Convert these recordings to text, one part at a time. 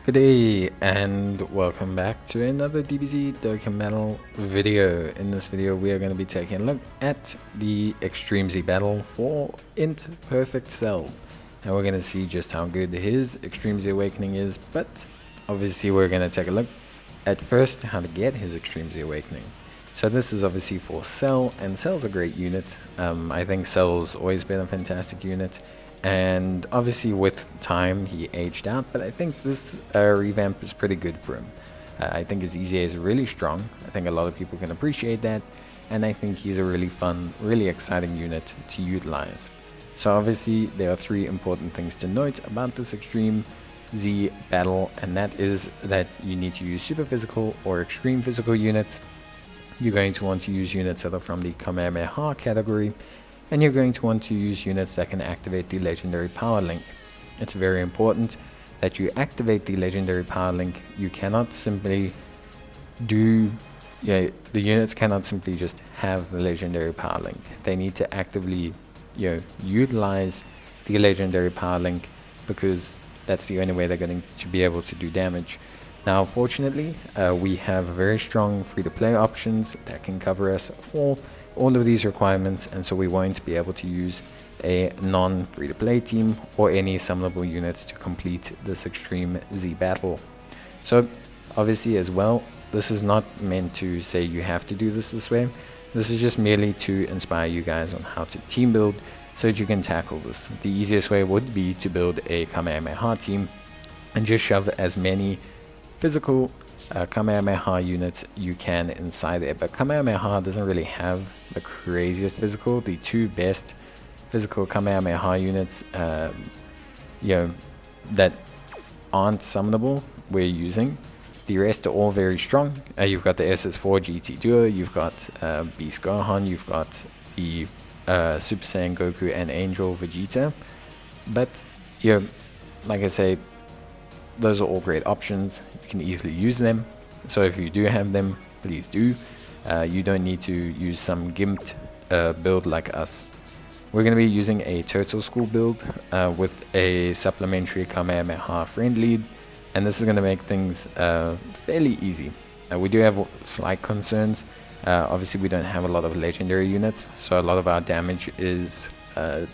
Good day and welcome back to another Dbz Dokkan video. In this video we are going to be taking a look at the Extreme Z battle for INT Cell. And we're going to see just how good his Extreme Z Awakening is, but obviously we're going to take a look at first how to get his Extreme Z Awakening. So this is obviously for Cell, and Cell's a great unit. I think Cell's always been a fantastic unit. And obviously with time he aged out, but I think this revamp is pretty good for him. I think his EZA is really strong. I think a lot of people can appreciate that, and I think he's a really fun, really exciting unit to utilize. So obviously there are three important things to note about this Extreme Z battle, and that is that you need to use super physical or extreme physical units. You're going to want to use units that are from the Kamehameha category, and you're going to want to use units that can activate the legendary power link. It's very important that you activate the legendary power link. You cannot simply the units cannot simply just have the legendary power link. They need to actively utilize the legendary power link, because that's the only way they're going to be able to do damage. Now fortunately we have very strong free-to-play options that can cover us for all of these requirements, and so we won't be able to use a non-free-to-play team or any summonable units to complete this Extreme Z battle. So obviously as well, this is not meant to say you have to do this way. This is just merely to inspire you guys on how to team build so that you can tackle this. The easiest way would be to build a Kamehameha team and just shove as many physical Kamehameha units you can inside there, but Kamehameha doesn't really have the craziest physical. The two best physical Kamehameha units that aren't summonable we're using. The rest are all very strong. You've got the SS4 GT Duo, you've got Beast Gohan, you've got the Super Saiyan Goku and Angel Vegeta, but like I say, those are all great options. You can easily use them, so if you do have them, please do. You don't need to use some gimped build like us. We're going to be using a Turtle School build with a supplementary Kamehameha friend lead, and this is going to make things fairly easy. We do have slight concerns. Obviously we don't have a lot of legendary units, so a lot of our damage is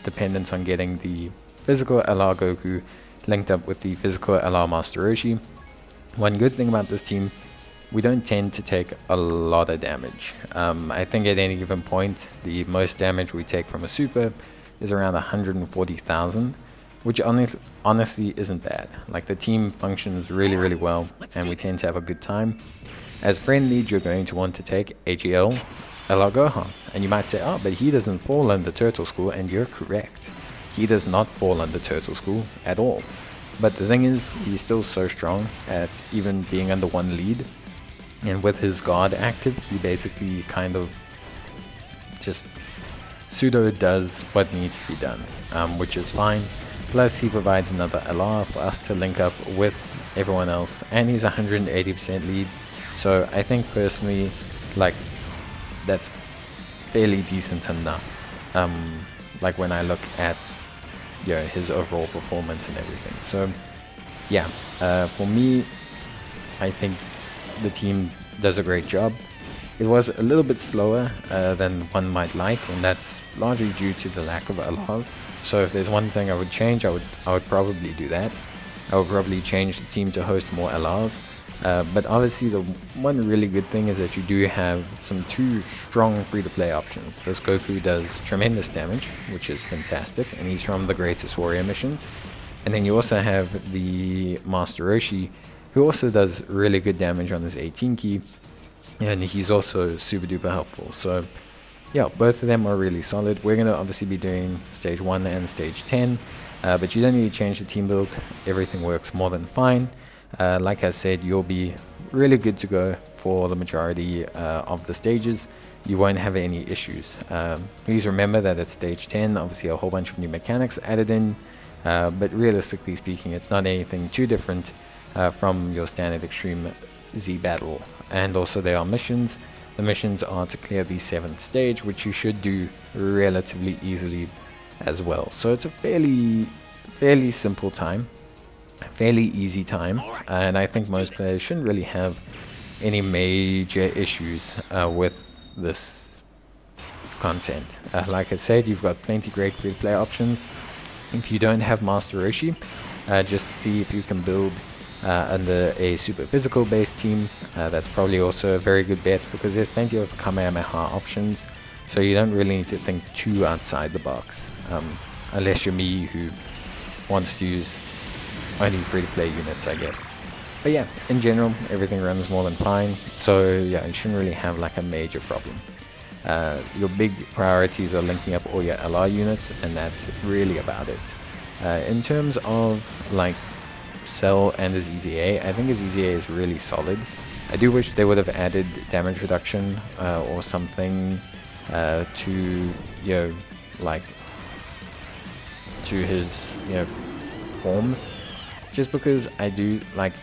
dependent on getting the physical LR Goku linked up with the physical LR Master Roshi. One good thing about this team, we don't tend to take a lot of damage. I think at any given point, the most damage we take from a super is around 140,000, which honestly isn't bad. Like, the team functions really well, and we tend to have a good time. As friend lead, you're going to want to take AGL LR Gohan, and you might say, oh, but he doesn't fall under Turtle School, and you're correct. He does not fall under Turtle School at all. But the thing is, he's still so strong at even being under one lead. And with his guard active, he basically kind of just pseudo does what needs to be done, which is fine. Plus he provides another LR for us to link up with everyone else, and he's 180% lead. So I think personally, like, that's fairly decent enough. Like when I look at his overall performance and everything. So yeah, for me, I think the team does a great job. It was a little bit slower than one might like, and that's largely due to the lack of LRs. So if there's one thing I would change, I would probably do that. I would probably change the team to host more LRs. But obviously the one really good thing is that you do have two strong free-to-play options. This Goku does tremendous damage, which is fantastic, and he's from the Greatest Warrior missions. And then you also have the Master Roshi, who also does really good damage on his 18 key, and he's also super duper helpful. So yeah, both of them are really solid. We're going to obviously be doing stage 1 and stage 10, but you don't need to change the team build. Everything works more than fine. Like I said, you'll be really good to go for the majority of the stages. You won't have any issues. Please remember that at stage 10, obviously a whole bunch of new mechanics added in, but realistically speaking, it's not anything too different from your standard Extreme Z battle. And also there are missions. The missions are to clear the 7th stage, which you should do relatively easily as well. So it's a fairly simple time. fairly easy time, and I think most players shouldn't really have any major issues with this content. Like I said, you've got plenty great free-to-play options. If you don't have Master Roshi, just see if you can build under a super physical based team. That's probably also a very good bet, because there's plenty of Kamehameha options, so you don't really need to think too outside the box, unless you're me, who wants to use only free-to-play units, I guess. But yeah, in general, everything runs more than fine, so yeah, you shouldn't really have like a major problem. Your big priorities are linking up all your LR units, and that's really about it. In terms of like Cell and the ZZA, I think the ZZA is really solid. I do wish they would have added damage reduction or something to, like to his, forms, just because I do like,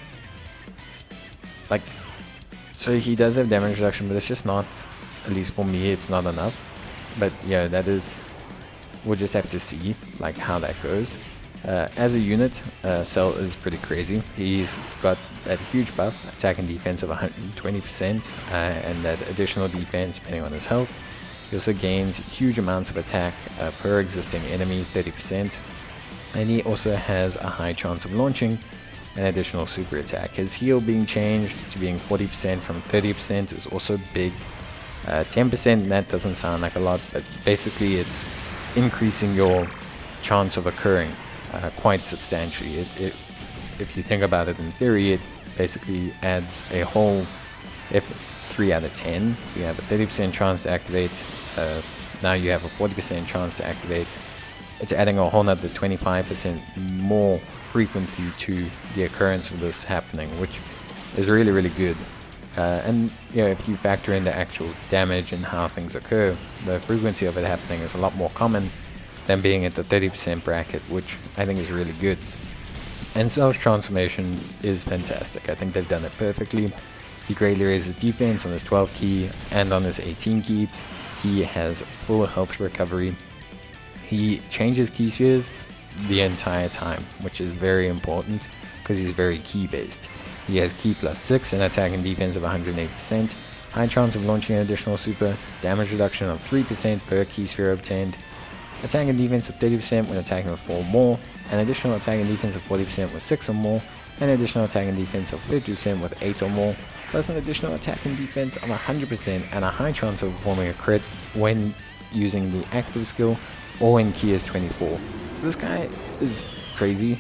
so he does have damage reduction, but it's just not, at least for me, it's not enough. But yeah, that is, we'll just have to see like how that goes. As a unit, Cell is pretty crazy. He's got that huge buff, attack and defense of 120%, and that additional defense depending on his health. He also gains huge amounts of attack per existing enemy, 30%, and he also has a high chance of launching an additional super attack. His heal being changed to being 40% from 30% is also big. 10%, that doesn't sound like a lot, but basically it's increasing your chance of occurring quite substantially. If you think about it in theory, it basically adds a whole, if 3 out of 10, you have a 30% chance to activate, now you have a 40% chance to activate. It's adding a whole nother 25% more frequency to the occurrence of this happening, which is really, really good. And if you factor in the actual damage and how things occur, the frequency of it happening is a lot more common than being at the 30% bracket, which I think is really good. And Cell's transformation is fantastic. I think they've done it perfectly. He greatly raises defense on his 12 key and on his 18 key. He has full health recovery. He changes key spheres the entire time, which is very important because he's very key based. He has key +6 and attack and defense of 180%, high chance of launching an additional super, damage reduction of 3% per key sphere obtained, attack and defense of 30% when attacking with 4 or more, an additional attack and defense of 40% with 6 or more, an additional attack and defense of 50% with 8 or more, plus an additional attack and defense of 100% and a high chance of performing a crit when using the active skill or when key is 24. So this guy is crazy,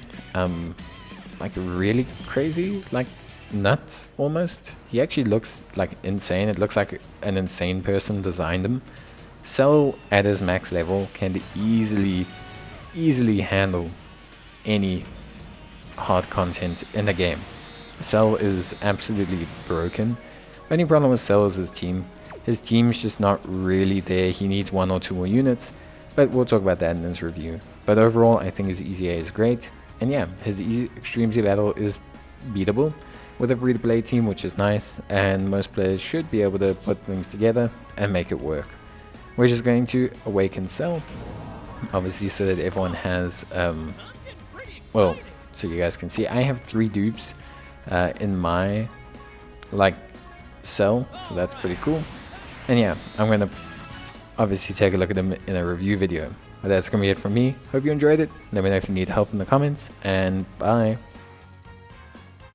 like really crazy, like nuts almost. He actually looks like insane. It looks like an insane person designed him. Cell at his max level can easily handle any hard content in the game. Cell is absolutely broken. Only problem with Cell is his team. His team's just not really there. He needs 1 or 2 more units, but we'll talk about that in this review. But overall, I think his EZA is great, and yeah, his Extreme Z battle is beatable with a free-to-play team, which is nice, and most players should be able to put things together and make it work. We're just going to awaken Cell, obviously, so that everyone has, well, so you guys can see, I have 3 dupes in my, Cell, so that's pretty cool. And yeah, I'm going to obviously take a look at them in a review video. But that's going to be it from me. Hope you enjoyed it. Let me know if you need help in the comments, and bye.